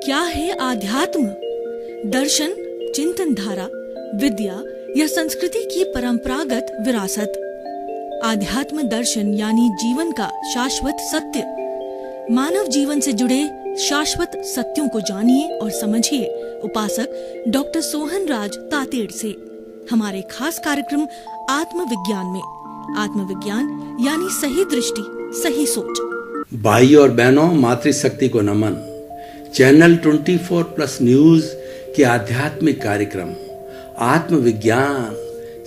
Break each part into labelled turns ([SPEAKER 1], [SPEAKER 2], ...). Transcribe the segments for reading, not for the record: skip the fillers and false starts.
[SPEAKER 1] क्या है आध्यात्म? दर्शन, चिंतन धारा, विद्या या संस्कृति की परंपरागत विरासत। आध्यात्म दर्शन यानी जीवन का शाश्वत सत्य। मानव जीवन से जुड़े शाश्वत सत्यों को जानिए और समझिए उपासक डॉक्टर सोहन राज तातेड़ से हमारे खास कार्यक्रम आत्मविज्ञान में। आत्मविज्ञान यानी सही दृष्टि, सही सोच।
[SPEAKER 2] भाई और बहनों, मातृशक्ति को नमन। चैनल 24+ न्यूज के आध्यात्मिक कार्यक्रम आत्मविज्ञान,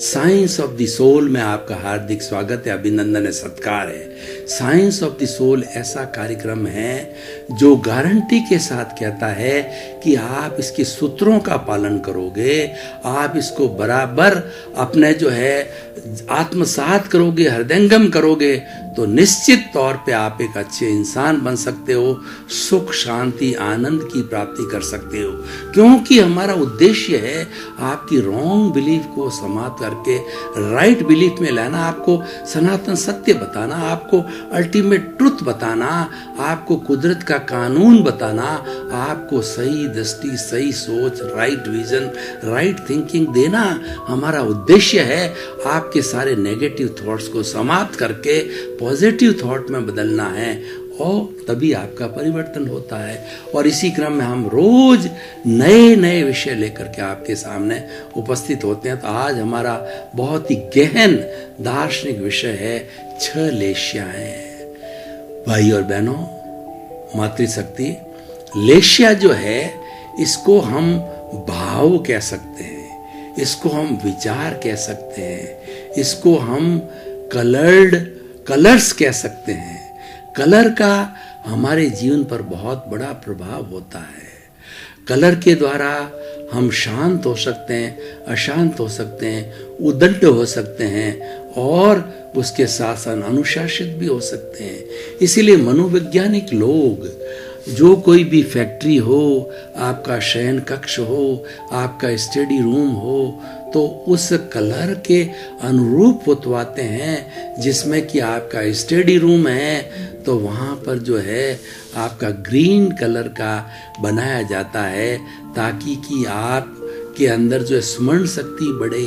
[SPEAKER 2] साइंस ऑफ द सोल में आपका हार्दिक स्वागत है, अभिनंदन है, सत्कार है। साइंस ऑफ द सोल ऐसा कार्यक्रम है जो गारंटी के साथ कहता है कि आप इसके सूत्रों का पालन करोगे, आप इसको बराबर अपने जो है आत्मसात करोगे, हृदयंगम करोगे तो निश्चित तौर पे आप एक अच्छे इंसान बन सकते हो, सुख शांति आनंद की प्राप्ति कर सकते हो। क्योंकि हमारा उद्देश्य है आपकी रॉन्ग बिलीफ को समाप्त करके राइट बिलीफ में लाना, आपको सनातन सत्य बताना, आपको अल्टीमेट ट्रुथ बताना, आपको कुदरत का कानून बताना, आपको सही दृष्टि, सही सोच, राइट विजन, राइट थिंकिंग देना हमारा उद्देश्य है। आपके सारे नेगेटिव थॉट्स को समाप्त करके पॉजिटिव थॉट में बदलना है और तभी आपका परिवर्तन होता है। और इसी क्रम में हम रोज नए नए विषय लेकर के आपके सामने उपस्थित होते हैं। तो आज हमारा बहुत ही गहन दार्शनिक विषय है 6 लेश्याएं। भाई और बहनों, मातृशक्ति, लेश्या जो है इसको हम भाव कह सकते हैं, इसको हम विचार कह सकते हैं, इसको हम कलर्स कह सकते हैं। कलर का हमारे जीवन पर बहुत बड़ा प्रभाव होता है। कलर के द्वारा हम शांत हो सकते हैं, अशांत हो सकते हैं, उद्दंड हो सकते हैं और उसके साथ साथ अनुशासित भी हो सकते हैं। इसीलिए मनोवैज्ञानिक लोग, जो कोई भी फैक्ट्री हो, आपका शयन कक्ष हो, आपका स्टडी रूम हो, तो उस कलर के अनुरूप पुतवाते हैं। जिसमें कि आपका स्टडी रूम है तो वहाँ पर जो है आपका ग्रीन कलर का बनाया जाता है ताकि कि आप के अंदर जो स्मरण शक्ति बढ़े।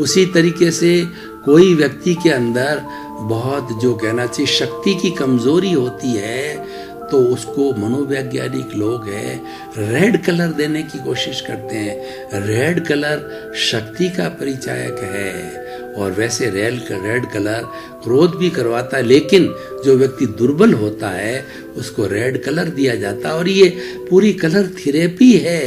[SPEAKER 2] उसी तरीके से कोई व्यक्ति के अंदर बहुत जो कहना चाहिए शक्ति की कमजोरी होती है तो उसको मनोवैज्ञानिक लोग है रेड कलर देने की कोशिश करते हैं। रेड कलर शक्ति का परिचायक है और वैसे रेड कलर क्रोध भी करवाता है, लेकिन जो व्यक्ति दुर्बल होता है उसको रेड कलर दिया जाता है। और ये पूरी कलर थेरेपी है।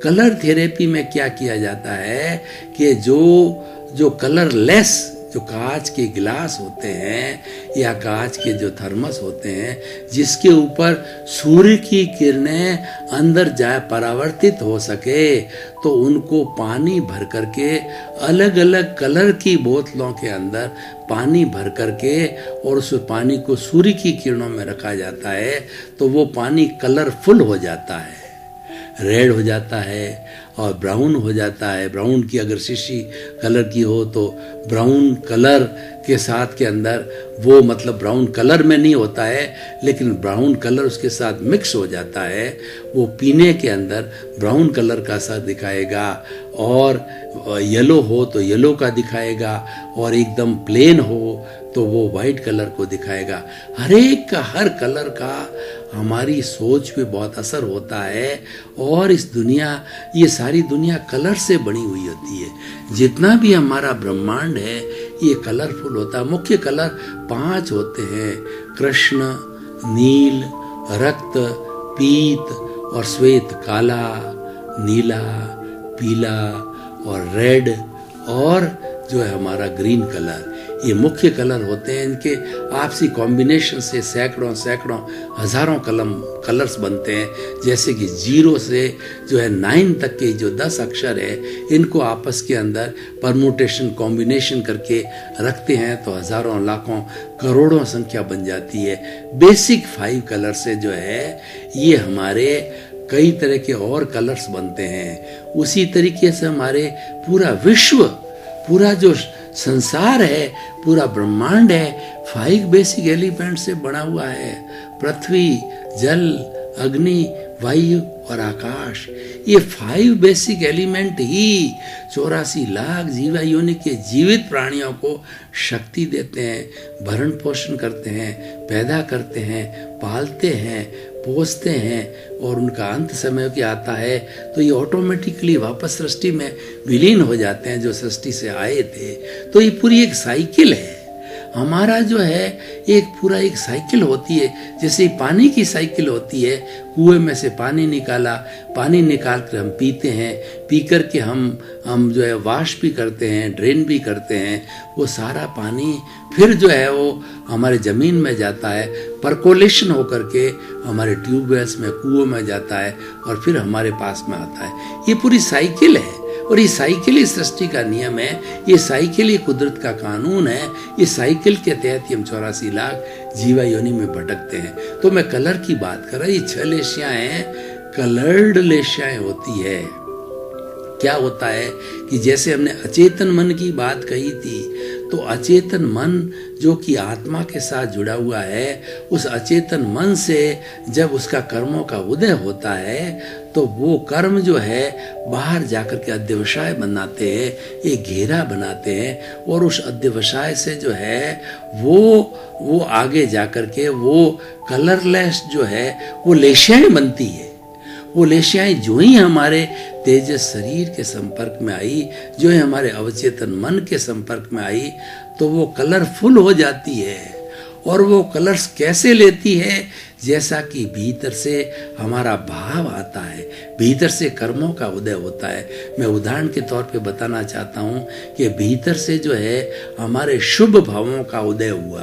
[SPEAKER 2] कलर थेरेपी में क्या किया जाता है कि जो कलरलेस, जो कांच के गिलास होते हैं या कांच के जो थर्मस होते हैं जिसके ऊपर सूर्य की किरणें अंदर जाए, परावर्तित हो सके, तो उनको पानी भर करके अलग अलग कलर की बोतलों के अंदर पानी भर करके और उस पानी को सूर्य की किरणों में रखा जाता है तो वो पानी कलरफुल हो जाता है, रेड हो जाता है और ब्राउन हो जाता है। ब्राउन की अगर शीशी कलर की हो तो ब्राउन कलर के साथ के अंदर वो मतलब ब्राउन कलर में नहीं होता है लेकिन ब्राउन कलर उसके साथ मिक्स हो जाता है। वो पीने के अंदर ब्राउन कलर का सा दिखाएगा और येलो हो तो येलो का दिखाएगा और एकदम प्लेन हो तो वो वाइट कलर को दिखाएगा। हर कलर का हमारी सोच पे बहुत असर होता है और ये सारी दुनिया कलर से बनी हुई होती है। जितना भी हमारा ब्रह्मांड है ये कलरफुल होता है। मुख्य कलर 5 होते हैं: कृष्ण, नील, रक्त, पीत और श्वेत, काला, नीला, पीला और रेड और जो है हमारा ग्रीन कलर। ये मुख्य कलर होते हैं। इनके आपसी कॉम्बिनेशन से सैकड़ों हजारों कलर्स बनते हैं। जैसे कि 0 से जो है 9 तक के जो 10 अक्षर है इनको आपस के अंदर परम्यूटेशन कॉम्बिनेशन करके रखते हैं तो हजारों लाखों करोड़ों संख्या बन जाती है। बेसिक 5 कलर से जो है ये हमारे कई तरह के और कलर्स बनते हैं। उसी तरीके से हमारे पूरा विश्व, पूरा जो संसार है, पूरा ब्रह्मांड है 5 बेसिक एलिमेंट से बना हुआ है: पृथ्वी, जल, अग्नि, वायु और आकाश, ये 5 बेसिक एलिमेंट ही 84 लाख जीवा योनि के जीवित प्राणियों को शक्ति देते हैं, भरण पोषण करते हैं, पैदा करते हैं, पालते हैं, पोसते हैं, और उनका अंत समय की आता है तो ये ऑटोमेटिकली वापस सृष्टि में विलीन हो जाते हैं जो सृष्टि से आए थे। तो ये पूरी एक साइकिल है। हमारा जो है एक पूरा एक साइकिल होती है, जैसे पानी की साइकिल होती है। कुएं में से पानी निकाला, पानी निकाल कर हम पीते हैं, पी कर के हम जो है वाश भी करते हैं, ड्रेन भी करते हैं। वो सारा पानी फिर जो है वो हमारे ज़मीन में जाता है, परकोलेशन होकर के हमारे ट्यूबवेल्स में, कुओं में जाता है और फिर हमारे पास में आता है। ये पूरी साइकिल है और ये साइकिल ही सृष्टि का नियम है, ये साइकिल ही कुदरत का कानून है। ये साइकिल के तहत हम 84 लाख जीवा योनि में भटकते हैं। तो मैं कलर की बात कर रहा हूँ, ये 6 लेशियाएं कलर्ड लेशियाएं होती है। क्या होता है कि जैसे हमने अचेतन मन की बात कही थी, तो अचेतन मन जो कि आत्मा के साथ जुड़ा हुआ है, उस अचेतन मन से जब उसका कर्मों का उदय होता है तो वो कर्म जो है बाहर जाकर के अध्यवसाय बनाते हैं, एक घेरा बनाते हैं, और उस अध्यवसाय से जो है वो आगे जाकर के वो कलरलेस जो है वो लेशियाएं बनती है। वो लेशियाएं जो ही हमारे तेजस शरीर के संपर्क में आई, जो ही हमारे अवचेतन मन के संपर्क में आई, तो वो कलरफुल हो जाती है। और वो कलर्स कैसे लेती है? जैसा कि भीतर से हमारा भाव आता है, भीतर से कर्मों का उदय होता है। मैं उदाहरण के तौर पे बताना चाहता हूँ कि भीतर से जो है हमारे शुभ भावों का उदय हुआ,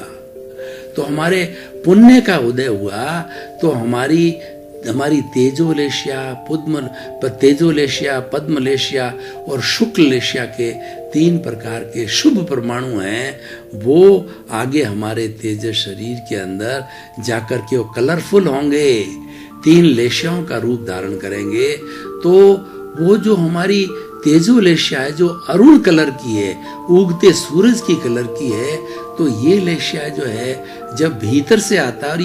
[SPEAKER 2] तो हमारे पुण्य का उदय हुआ, तो हमारी तेजोलेशिया, पद्मलेशिया और शुक्ललेशिया के 3 प्रकार के शुभ परमाणु हैं। वो आगे हमारे तेजस शरीर के अंदर जाकर के वो कलरफुल होंगे, 3 लेशियाओं का रूप धारण करेंगे। तो वो जो हमारी तेजोलेशिया है, जो अरुण कलर की है, उगते सूरज की कलर की है, तो ये लेशिया जो है जब भीतर से आता है और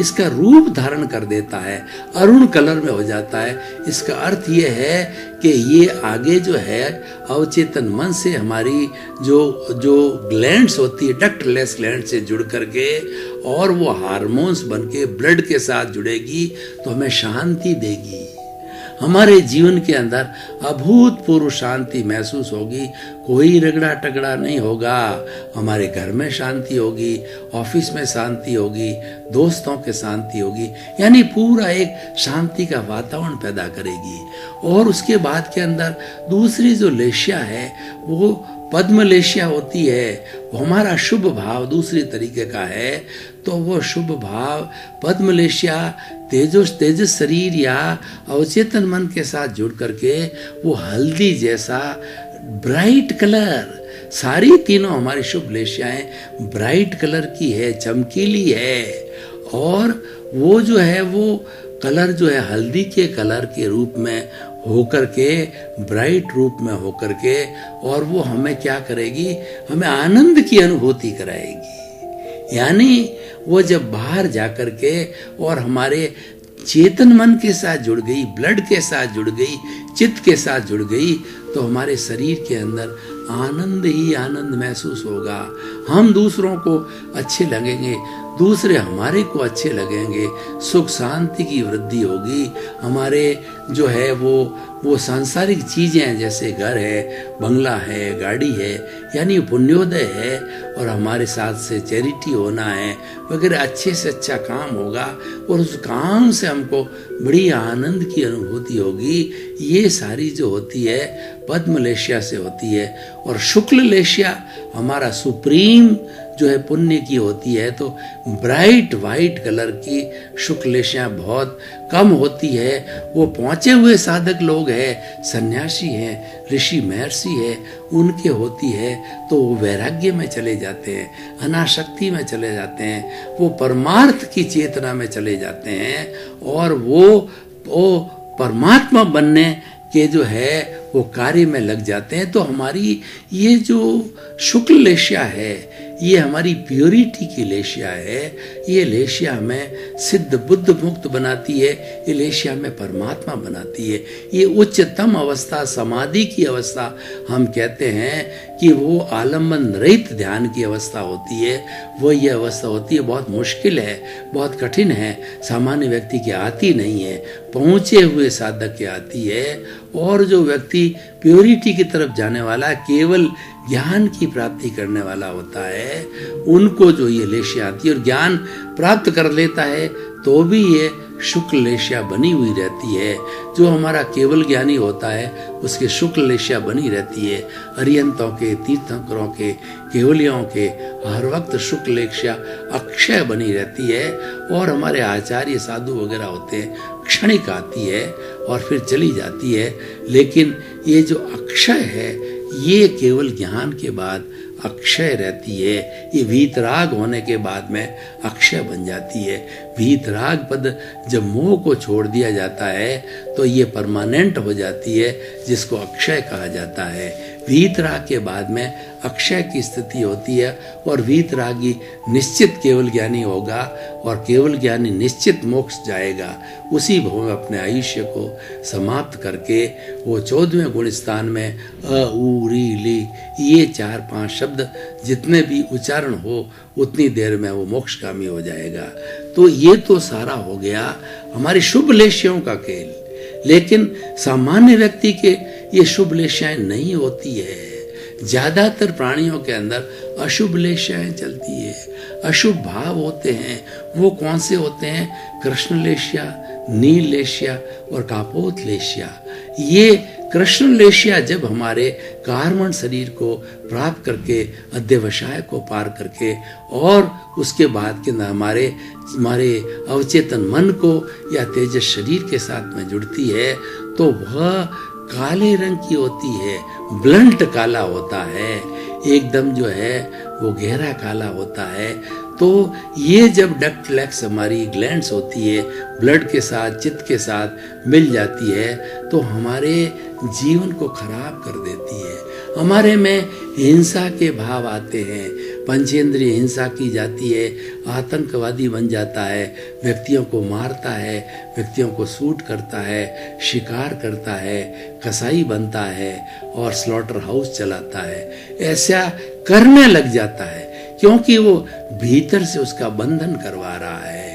[SPEAKER 2] इसका रूप धारण कर देता है, अरुण कलर में हो जाता है। इसका अर्थ ये है कि ये आगे जो है अवचेतन मन से हमारी जो ग्लैंड्स होती है, डक्टलेस ग्लैंड से जुड़ करके, और वो हार्मोन्स बन के ब्लड के साथ जुड़ेगी तो हमें शांति देगी। हमारे जीवन के अंदर अभूतपूर्व शांति महसूस होगी, कोई रगड़ा टगड़ा नहीं होगा। हमारे घर में शांति होगी, ऑफिस में शांति होगी, दोस्तों के शांति होगी, यानी पूरा एक शांति का वातावरण पैदा करेगी। और उसके बाद के अंदर दूसरी जो लेशिया है वो पद्मलेशिया होती है। वो हमारा शुभ भाव दूसरी तरीके का है। तो वो शुभ भाव पद्मलेशिया तेजस शरीर या अवचेतन मन के साथ जुड़ करके वो हल्दी जैसा ब्राइट कलर, सारी तीनों हमारी शुभ लेशियाएं ब्राइट कलर की है, चमकीली है। और वो जो है वो कलर जो है हल्दी के कलर के रूप में होकर के, ब्राइट रूप में होकर के, और वो हमें क्या करेगी? हमें आनंद की अनुभूति कराएगी। यानी वो जब बाहर जाकर के और हमारे चेतन मन के साथ जुड़ गई, ब्लड के साथ जुड़ गई, चित्त के साथ जुड़ गई, तो हमारे शरीर के अंदर आनंद ही आनंद महसूस होगा। हम दूसरों को अच्छे लगेंगे, दूसरे हमारे को अच्छे लगेंगे, सुख शांति की वृद्धि होगी। हमारे जो है वो सांसारिक चीजें जैसे घर है, बंगला है, गाड़ी है, यानी पुण्योदय है, और हमारे साथ से चैरिटी होना है वगैरह, अच्छे से अच्छा काम होगा और उस काम से हमको बड़ी आनंद की अनुभूति होगी। ये सारी जो होती है पद्मलेशिया से होती है। और शुक्ल लेशिया हमारा सुप्रीम जो है पुण्य की होती है। तो ब्राइट वाइट कलर की शुक्ल लेशिया बहुत कम होती है। वो पहुंचे हुए साधक लोग हैं, सन्यासी हैं, ऋषि महर्षि है, उनके होती है। तो वो वैराग्य में चले जाते हैं, अनाशक्ति में चले जाते हैं, वो परमार्थ की चेतना में चले जाते हैं, और वो परमात्मा बनने के जो है वो कार्य में लग जाते हैं, तो हमारी ये जो शुक्ल लेशिया है, ये हमारी प्योरिटी की लेशिया है। ये लेशिया हमें सिद्ध बुद्ध मुक्त बनाती है, ये लेशिया हमें परमात्मा बनाती है। ये उच्चतम अवस्था, समाधि की अवस्था हम कहते हैं कि वो आलम्बन रहित ध्यान की अवस्था होती है। वो ये अवस्था होती है, बहुत मुश्किल है, बहुत कठिन है, सामान्य व्यक्ति की आती नहीं है, पहुँचे हुए साधक की आती है। और जो व्यक्ति प्योरिटी की तरफ जाने वाला, केवल ज्ञान की प्राप्ति करने वाला होता है, उनको जो ये लेशिया आती है और ज्ञान प्राप्त कर लेता है तो भी ये शुक्ल लेशिया बनी हुई रहती है। जो हमारा केवल ज्ञानी होता है उसके शुक्ल लेशिया बनी रहती है। अरियंतों के, तीर्थंकरों के, केवलियों के हर वक्त शुक्ल लेशिया अक्षय बनी रहती है। और हमारे आचार्य साधु वगैरह होते हैं, क्षणिक आती है और फिर चली जाती है। लेकिन ये जो अक्षय है, ये केवल ज्ञान के बाद अक्षय रहती है। ये वीतराग होने के बाद में अक्षय बन जाती है। वीतराग पद जब मोह को छोड़ दिया जाता है तो ये परमानेंट हो जाती है, जिसको अक्षय कहा जाता है। वीतराग के बाद में अक्षय की स्थिति होती है और वीतरागी निश्चित केवल ज्ञानी होगा और केवल ज्ञानी निश्चित मोक्ष जाएगा। उसी भाव में अपने आयुष्य को समाप्त करके वो 14वें गुण स्थान में अ, उ, री, ली, ये 4-5 शब्द जितने भी उच्चारण हो उतनी देर में वो मोक्षगामी हो जाएगा। तो ये तो सारा हो गया हमारी शुभ लेशियों का खेल। लेकिन सामान्य व्यक्ति के ये शुभ लेशियाएं नहीं होती है। ज्यादातर प्राणियों के अंदर अशुभ लेशियाएं चलती है, अशुभ भाव होते हैं। वो कौन से होते हैं? कृष्ण लेशिया, नील लेशिया और कापोत लेशिया। ये कृष्ण लेशिया जब हमारे कार्मण शरीर को प्राप्त करके, अध्यवसाय को पार करके और उसके बाद के हमारे अवचेतन मन को या तेजस शरीर के साथ में जुड़ती है, तो वह काले रंग की होती है, ब्लंट काला होता है, एकदम जो है वो गहरा काला होता है। तो ये जब डक्ट फ्लैक्स हमारी ग्लैंड्स होती है, ब्लड के साथ, चित्त के साथ मिल जाती है, तो हमारे जीवन को खराब कर देती है। हमारे में हिंसा के भाव आते हैं, पंचेंद्रिय हिंसा की जाती है, आतंकवादी बन जाता है, व्यक्तियों को मारता है, व्यक्तियों को शूट करता है, शिकार करता है, कसाई बनता है और स्लॉटर हाउस चलाता है। ऐसा करने लग जाता है क्योंकि वो भीतर से उसका बंधन करवा रहा है,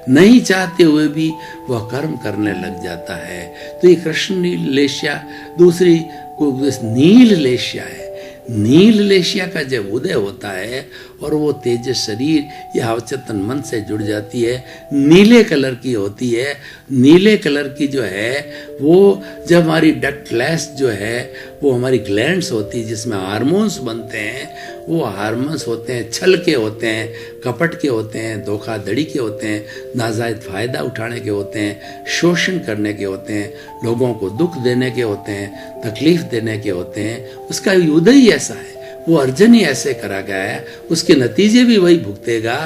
[SPEAKER 2] नहीं चाहते हुए भी वह कर्म करने लग जाता है। तो ये कृष्ण नील लेशिया, दूसरी नील लेशिया है। नील लेशिया का जब उदय होता है और वो तेजस शरीर या अवचेतन मन से जुड़ जाती है, नीले कलर की होती है। नीले कलर की जो है वो जब हमारी डक्ट फ्लैश जो है वो हमारी ग्लैंड्स होती है जिसमें हार्मोन्स बनते हैं, वो हार्मोन्स होते हैं, छल के होते हैं, कपट के होते हैं, धोखाधड़ी के होते हैं, नाजायज फायदा उठाने के होते हैं, शोषण करने के होते हैं, लोगों को दुख देने के होते हैं, तकलीफ देने के होते हैं। उसका उदय ही ऐसा है, वो अर्जन ही ऐसे करा गया है, उसके नतीजे भी वही भुगतेगा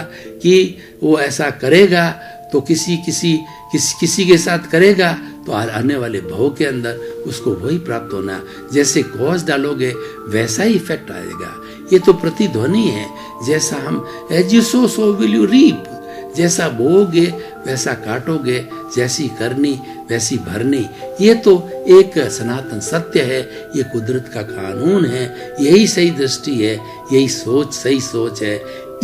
[SPEAKER 2] कि वो ऐसा करेगा तो किसी के साथ करेगा तो आने वाले भव के अंदर उसको वही प्राप्त होना। जैसे कॉज डालोगे वैसा ही इफेक्ट आएगा। ये तो प्रतिध्वनि है, जैसा हम as you sow so will you reap, जैसा बोओगे वैसा काटोगे, जैसी करनी वैसी भरनी। ये तो एक सनातन सत्य है, ये कुदरत का कानून है, यही सही दृष्टि है, यही सोच सही सोच है,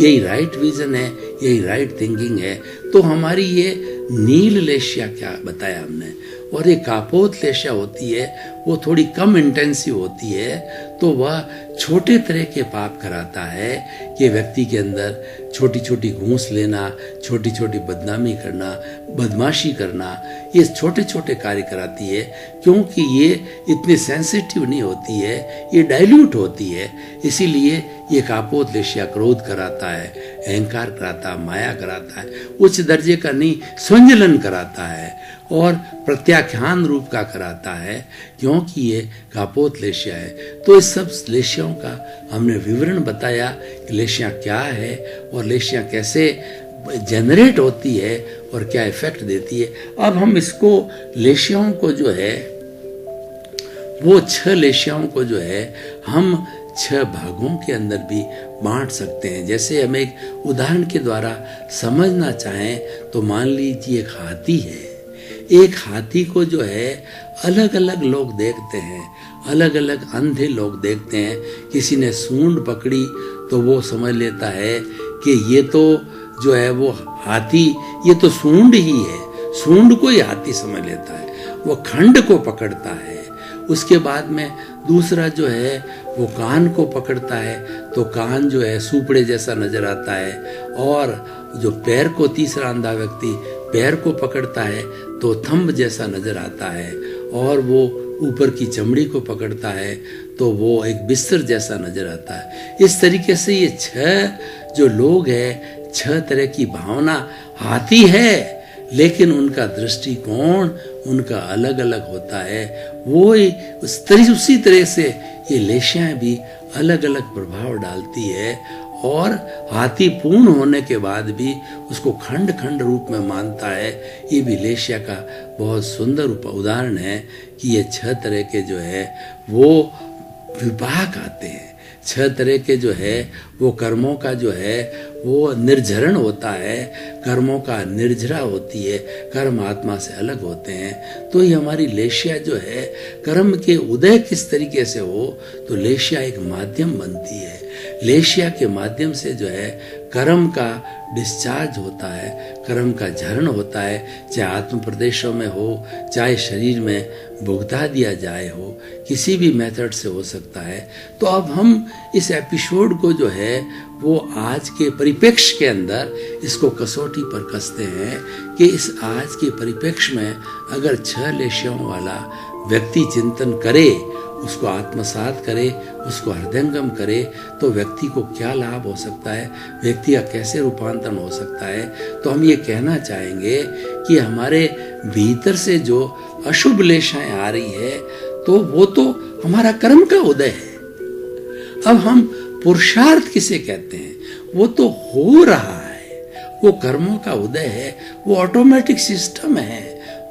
[SPEAKER 2] यही राइट विजन है, यही राइट थिंकिंग है। तो हमारी ये नील लेशिया क्या बताया हमने, और ये कापोत लेशिया होती है, वो थोड़ी कम इंटेंसिव होती है, तो वह छोटे तरह के पाप कराता है कि व्यक्ति के अंदर छोटी छोटी घूस लेना, छोटी छोटी बदनामी करना, बदमाशी करना, ये छोटे छोटे कार्य कराती है। क्योंकि ये इतनी सेंसिटिव नहीं होती है, ये डाइल्यूट होती है, इसीलिए ये कापोत लेशिया क्रोध कराता है, अहंकार कराता है, माया कराता है, उच्च दर्जे का नहीं संजलन कराता है और प्रत्याख्यान रूप का कराता है, क्योंकि ये कापोत लेशिया है। तो इस सब लेशियों का हमने विवरण बताया कि लेशिया क्या है और लेशिया कैसे जनरेट होती है और क्या इफेक्ट देती है। अब हम इसको लेशियाओं को जो है वो 6 लेशियाओं को जो है हम 6 भागों के अंदर भी बांट सकते हैं। जैसे हम एक उदाहरण के द्वारा समझना चाहें तो मान लीजिए एक हाथी है। एक हाथी को जो है अलग अलग लोग देखते हैं, अलग अलग अंधे लोग देखते हैं। किसी ने सूंड पकड़ी तो वो समझ लेता है कि ये तो जो है वो हाथी, ये तो सूंड ही है, सूंड को ही हाथी समझ लेता है। वो खंड को पकड़ता है। उसके बाद में दूसरा जो है वो कान को पकड़ता है तो कान जो है सुपड़े जैसा नजर आता है। और जो पैर को, तीसरा अंधा व्यक्ति पैर को पकड़ता है तो थंब जैसा नजर आता है। और वो ऊपर की चमड़ी को पकड़ता है तो वो एक बिस्तर जैसा नजर आता है। इस तरीके से ये 6 जो लोग हैं, 6 तरह की भावना हाथी है, लेकिन उनका दृष्टिकोण उनका अलग अलग होता है। वो उसी तरह से ये लेशियाएं भी अलग अलग प्रभाव डालती है। और हाथी पूर्ण होने के बाद भी उसको खंड खंड रूप में मानता है। ये भी लेशिया का बहुत सुंदर उदाहरण है कि ये 6 तरह के जो है वो विभाग आते हैं। 6 तरह के जो है वो कर्मों का जो है वो निर्झरण होता है, कर्मों का निर्झरा होती है, कर्म आत्मा से अलग होते हैं। तो ये हमारी लेशिया जो है कर्म के उदय किस तरीके से हो, तो लेशिया एक माध्यम बनती है। लेशिया के माध्यम से जो है कर्म का डिस्चार्ज होता है, कर्म का झरण होता है, चाहे आत्म प्रदेशों में हो, चाहे शरीर में भुगता दिया जाए हो, किसी भी मेथड से हो सकता है। तो अब हम इस एपिसोड को जो है वो आज के परिप्रेक्ष्य के अंदर इसको कसौटी पर कसते हैं कि इस आज के परिप्रेक्ष्य में अगर 6 लेशियाओं वाला व्यक्ति चिंतन करे, उसको आत्मसात करे, उसको हृदयंगम करे, तो व्यक्ति को क्या लाभ हो सकता है, व्यक्ति का कैसे रूपांतरण हो सकता है। तो हम ये कहना चाहेंगे कि हमारे भीतर से जो अशुभ लेशाएं आ रही है तो वो तो हमारा कर्म का उदय है। अब हम पुरुषार्थ किसे कहते हैं, वो तो हो रहा है, वो कर्मों का उदय है, वो ऑटोमेटिक सिस्टम है,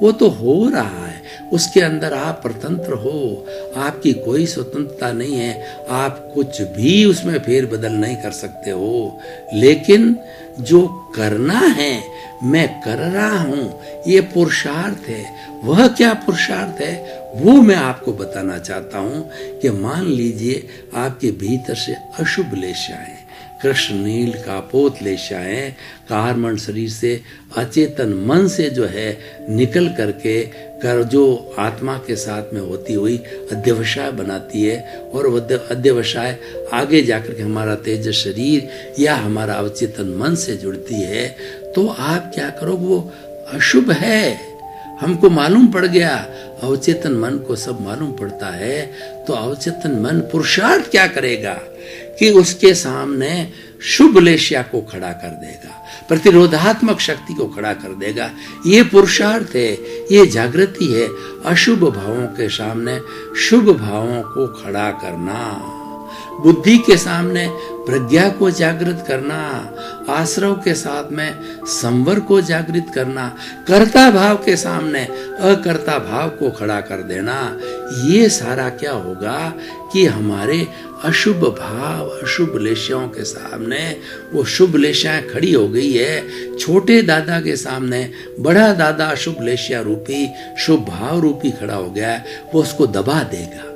[SPEAKER 2] वो तो हो रहा है। उसके अंदर आप स्वतंत्र हो, आपकी कोई स्वतंत्रता नहीं है, आप कुछ भी उसमें फेर बदल नहीं कर सकते हो। लेकिन जो करना है, मैं कर रहा हूं, ये पुरुषार्थ है। वह क्या पुरुषार्थ है वो मैं आपको बताना चाहता हूं कि मान लीजिए आपके भीतर से अशुभ लेशाएं, कृष्ण नील कापोत लेशाएं कारमण शरीर से, अचेतन मन से जो है निकल करके कर जो आत्मा के साथ में होती हुई अध्यवसाय बनाती है। और वह अध्यवसाय आगे जाकर के हमारा तेज शरीर या हमारा अवचेतन मन से जुड़ती है। तो आप क्या करो, वो अशुभ है, हमको मालूम पड़ गया, अवचेतन मन को सब मालूम पड़ता है। तो अवचेतन मन पुरुषार्थ क्या करेगा कि उसके सामने शुभ लेशिया को खड़ा कर देगा, प्रतिरोधात्मक शक्ति को खड़ा कर देगा। ये पुरुषार्थ है, ये जागृति है। अशुभ भावों के सामने शुभ भावों को खड़ा करना, बुद्धि के सामने प्रज्ञा को जागृत करना, आश्रव के साथ में संवर को जागृत करना, कर्ता भाव के सामने अकर्ता भाव को खड़ा कर देना। ये सारा क्या होगा कि हमारे अशुभ भाव, अशुभ लेशियाओं के सामने वो शुभ लेशियाएं खड़ी हो गई है। छोटे दादा के सामने बड़ा दादा अशुभ लेशिया रूपी, शुभ भाव रूपी खड़ा हो गया है। वो उसको दबा देगा,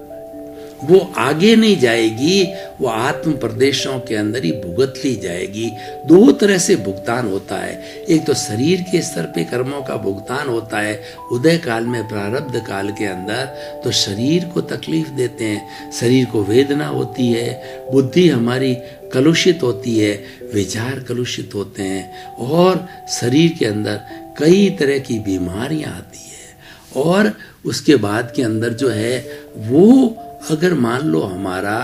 [SPEAKER 2] वो आगे नहीं जाएगी, वो आत्म प्रदेशों के अंदर ही भुगत ली जाएगी। 2 तरह से भुगतान होता है। एक तो शरीर के स्तर पे कर्मों का भुगतान होता है उदय काल में, प्रारब्ध काल के अंदर तो शरीर को तकलीफ देते हैं, शरीर को वेदना होती है, बुद्धि हमारी कलुषित होती है, विचार कलुषित होते हैं और शरीर के अंदर कई तरह की बीमारियां आती है। और उसके बाद के अंदर जो है वो अगर मान लो हमारा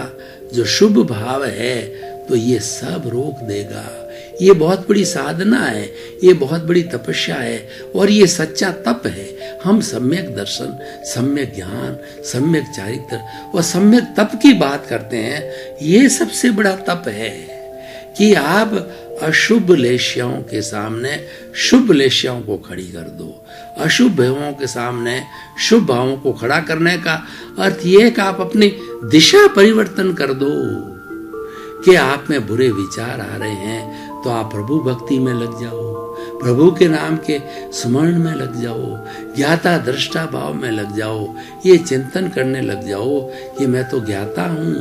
[SPEAKER 2] जो शुभ भाव है तो ये सब रोक देगा। ये बहुत बड़ी साधना है, ये बहुत बड़ी तपस्या है और ये सच्चा तप है। हम सम्यक दर्शन, सम्यक ज्ञान, सम्यक चारित्र और सम्यक तप की बात करते हैं। ये सबसे बड़ा तप है कि आप अशुभ लेश्याओं के सामने शुभ लेश्याओं को खड़ी कर दो। अशुभ भावों के सामने शुभ भावों को खड़ा करने का अर्थ यह है कि आप अपनी दिशा परिवर्तन कर दो। कि आप में बुरे विचार आ रहे हैं तो आप प्रभु भक्ति में लग जाओ, प्रभु के नाम के स्मरण में लग जाओ, ज्ञाता दृष्टा भाव में लग जाओ, ये चिंतन करने लग जाओ कि मैं तो ज्ञाता हूँ,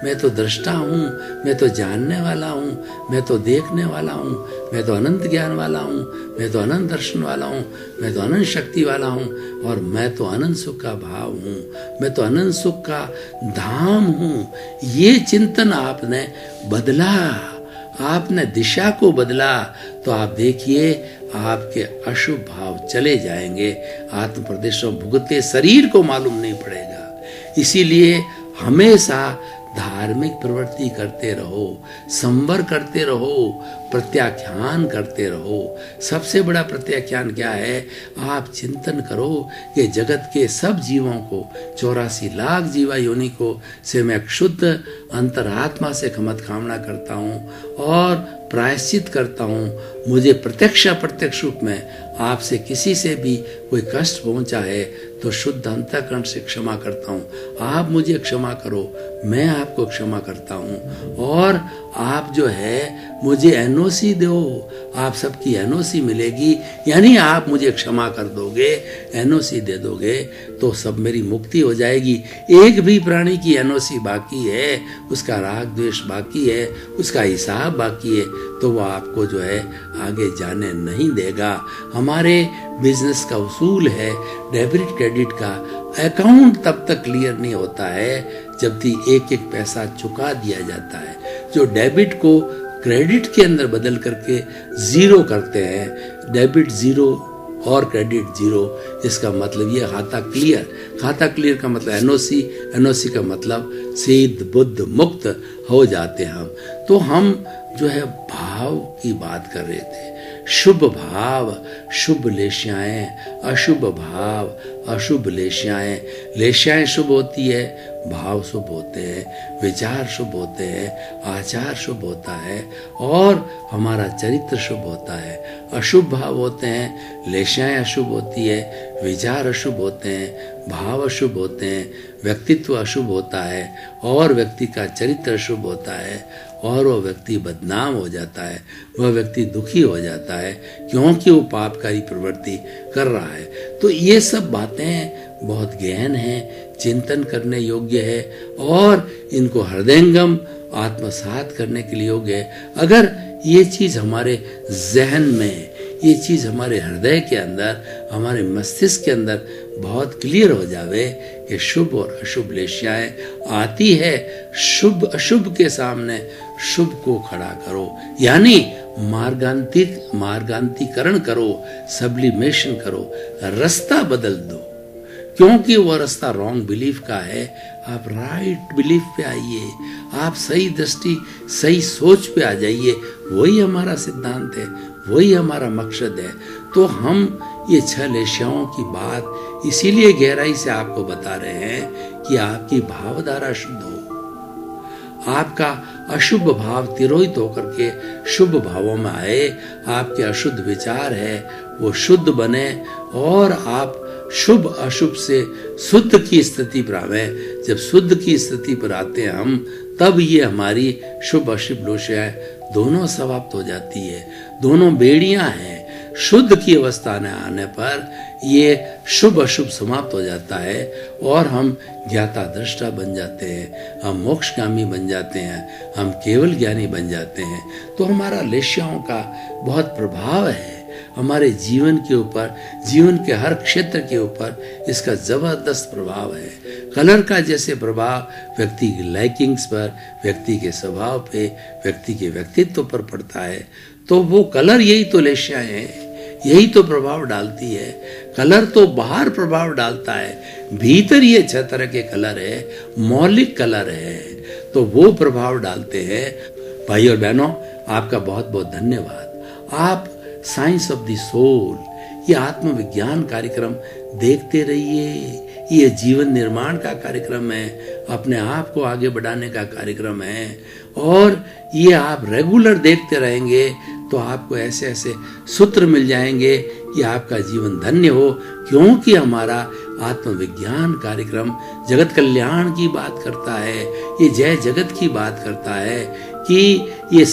[SPEAKER 2] मैं तो दृष्टा हूँ, मैं तो जानने वाला हूँ, मैं तो देखने वाला हूँ, मैं तो अनंत ज्ञान वाला हूँ, मैं तो अनंत दर्शन वाला हूँ, मैं तो अनंत शक्ति वाला हूँ, और मैं तो अनंत सुख का भाव हूँ, मैं तो अनंत सुख का धाम हूँ। ये चिंतन आपने बदला, आपने दिशा को बदला, तो आप देखिए आपके अशुभ भाव चले जाएंगे। आत्म प्रदेशों भुगते शरीर को मालूम नहीं पड़ेगा। इसीलिए हमेशा धार्मिक प्रवृत्ति करते रहो, संवर करते रहो, प्रत्याख्यान करते रहो। सबसे बड़ा प्रत्याख्यान क्या है? आप चिंतन करो कि जगत के सब जीवों को, 84 लाख जीवा योनि को से मैं शुद्ध अंतरात्मा से क्षमा कामना करता हूँ और प्रायश्चित करता हूँ। मुझे प्रत्यक्ष अप्रत्यक्ष रूप में आपसे किसी से भी कोई कष्ट पहुंचा है तो शुद्ध अंतःकरण से क्षमा करता हूँ। आप मुझे क्षमा करो, मैं आपको क्षमा करता हूँ। और आप जो है मुझे एनओसी दो, आप सबकी एनओसी मिलेगी, यानी आप मुझे क्षमा कर दोगे, एनओसी दे दोगे तो सब मेरी मुक्ति हो जाएगी। एक भी प्राणी की एनओसी बाकी है, उसका राग द्वेष बाकी है, उसका हिसाब बाकी है, तो वो आपको जो है आगे जाने नहीं देगा। हमारे बिजनेस का उसूल है डेबिट क्रेडिट का, अकाउंट तब तक क्लियर नहीं होता है जब तक एक एक पैसा चुका दिया जाता है। जो डेबिट को क्रेडिट के अंदर बदल करके जीरो करते हैं, डेबिट जीरो और क्रेडिट जीरो, इसका मतलब ये खाता क्लियर। खाता क्लियर का मतलब एनओसी, एनओसी का मतलब सिद्ध बुद्ध मुक्त हो जाते हैं हम। तो हम जो है भाव की बात कर रहे थे, शुभ भाव, शुभ लेश्याएं, अशुभ भाव, अशुभ लेश्याएं। लेश्याएं शुभ होती है, भाव शुभ होते हैं, विचार शुभ होते हैं, आचार शुभ होता है और हमारा चरित्र शुभ होता है। अशुभ भाव होते हैं, लेश्याएं अशुभ होती है, विचार अशुभ होते हैं, भाव अशुभ होते हैं, व्यक्तित्व अशुभ होता है और व्यक्ति का चरित्र अशुभ होता है और वह व्यक्ति बदनाम हो जाता है, वह व्यक्ति दुखी हो जाता है क्योंकि वो पापकारी प्रवृत्ति कर रहा है। तो ये सब बातें बहुत गहन हैं, चिंतन करने योग्य है और इनको हृदयंगम आत्मसात करने के लिए योग्य है। अगर ये चीज हमारे जहन में, ये चीज हमारे हृदय के अंदर, हमारे मस्तिष्क के अंदर बहुत क्लियर हो जावे कि शुभ और अशुभ लेश्याएं आती है, शुभ अशुभ के सामने शुभ को खड़ा करो, यानी मार्गांतिकरण करो, सब्लिमेशन करो, रास्ता बदल दो। क्योंकि वो रास्ता रॉन्ग बिलीफ का है, आप राइट बिलीफ पे आइए, आप सही दृष्टि, सही सोच पे आ जाइए। वही हमारा सिद्धांत है, वही हमारा मकसद है। तो हम ये 6 लेश्याओं की बात इसीलिए गहराई से आपको बता रहे हैं कि आपकी भावधारा शुद्ध हो, आपका अशुभ भाव तिरोहित होकर के शुभ भावों में आए, आपके अशुद्ध विचार है वो शुद्ध बने और आप शुभ अशुभ से शुद्ध की स्थिति पर आवे। जब शुद्ध की स्थिति पर आते हैं हम, तब ये हमारी शुभ अशुभ लेश्याएं दोनों समाप्त हो जाती है, दोनों बेड़ियां हैं। शुद्ध की अवस्था में आने पर ये शुभ अशुभ समाप्त हो जाता है और हम ज्ञाता दृष्टा बन जाते हैं, हम मोक्षगामी बन जाते हैं, हम केवल ज्ञानी बन जाते हैं। तो हमारा लेश्याओं का बहुत प्रभाव है हमारे जीवन के ऊपर, जीवन के हर क्षेत्र के ऊपर इसका जबरदस्त प्रभाव है। कलर का जैसे प्रभाव व्यक्ति की लाइकिंग्स पर, व्यक्ति के स्वभाव पे, व्यक्ति के व्यक्तित्व पर पड़ता है, तो वो कलर यही तो लेश्याएं हैं, यही तो प्रभाव डालती है। कलर तो बाहर प्रभाव डालता है, भीतर ये 6 तरह के कलर है, मौलिक कलर है, तो वो प्रभाव डालते हैं। भाई और बहनों, आपका बहुत बहुत धन्यवाद। आप साइंस ऑफ द सोल ये आत्मविज्ञान कार्यक्रम देखते रहिए। ये जीवन निर्माण का कार्यक्रम है, अपने आप को आगे बढ़ाने का कार्यक्रम है, और ये आप रेगुलर देखते रहेंगे तो आपको ऐसे ऐसे सूत्र मिल जाएंगे कि आपका जीवन धन्य हो। क्योंकि हमारा आत्मविज्ञान कार्यक्रम जगत कल्याण की बात करता है, ये जय जगत की बात करता है कि ये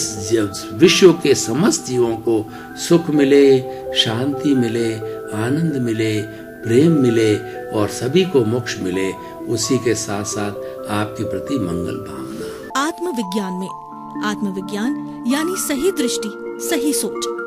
[SPEAKER 2] विश्व के समस्त जीवों को सुख मिले, शांति मिले, आनंद मिले, प्रेम मिले और सभी को मोक्ष मिले। उसी के साथ साथ आपके प्रति मंगल भावना।
[SPEAKER 1] आत्मविज्ञान में आत्मविज्ञान यानी सही दृष्टि, सही सोच।